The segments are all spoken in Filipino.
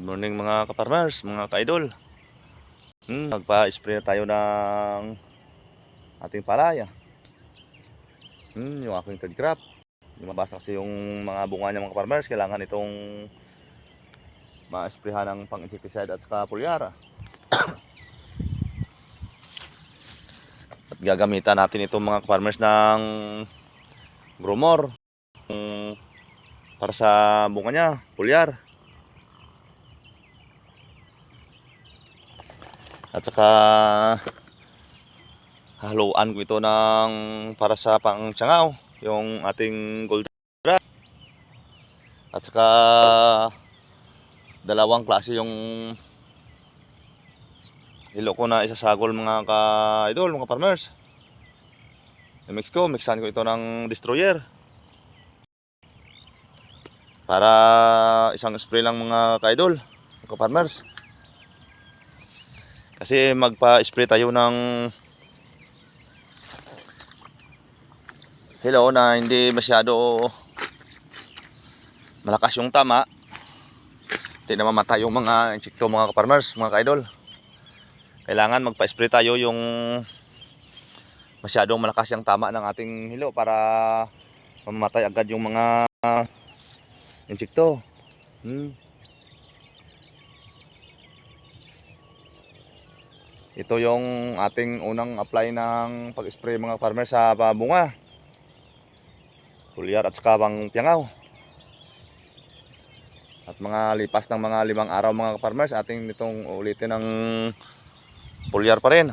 Good morning mga ka-farmers, mga ka-idol. Magpa-spray na tayo ng ating palaya. Yung aking third crop. Lumabas na kasi yung mga bunga niya mga ka-farmers. Kailangan itong ma-sprayhan ng pang-insecticide at saka foliar. At gagamitan natin itong mga ka-farmers ng Gromor para sa bunga niya, foliar. At saka haluan ko ito ng para sa pangtsangaw, yung ating goldratt. At saka dalawang klase yung hilo ko na isasagol mga ka-idol, mga farmers. Mixan ko ito ng destroyer. Para isang spray lang mga ka-idol, mga farmers. Kasi magpa-spray tayo ng hilo na hindi masyado malakas yung tama. Hindi na mamatay yung mga insekto mga ka-farmers, mga ka-idol. Kailangan magpa-spray tayo yung masyadong malakas yung tama ng ating hilo para mamamatay agad yung mga insekto. Ito yung ating unang apply ng pag-spray mga farmers sa bunga, foliar at saka pang piyangaw. At mga lipas ng mga 5 araw mga farmers, ating nitong ulitin ng foliar pa rin.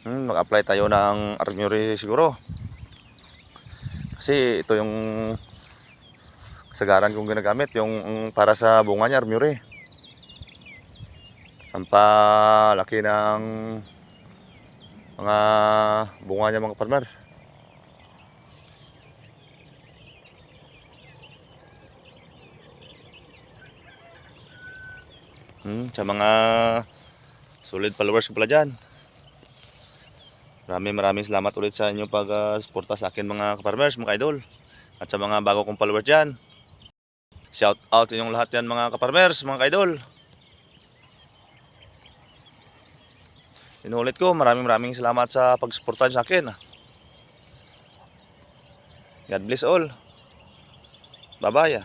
Mag-apply tayo ng Armuri siguro. Kasi ito yung kasagaran kong ginagamit, yung para sa bunga niya, Armuri. Ang palaki ng mga bunga niya mga farmers. Sa mga solid followers ko pala dyan, maraming salamat ulit sa inyong pag-suporta sa akin mga farmers, mga idol. At sa mga bago kong followers dyan, shout out inyong lahat yan mga farmers, mga idol. Inulit ko, maraming salamat sa pag-suporta sa akin. God bless all. Bye bye.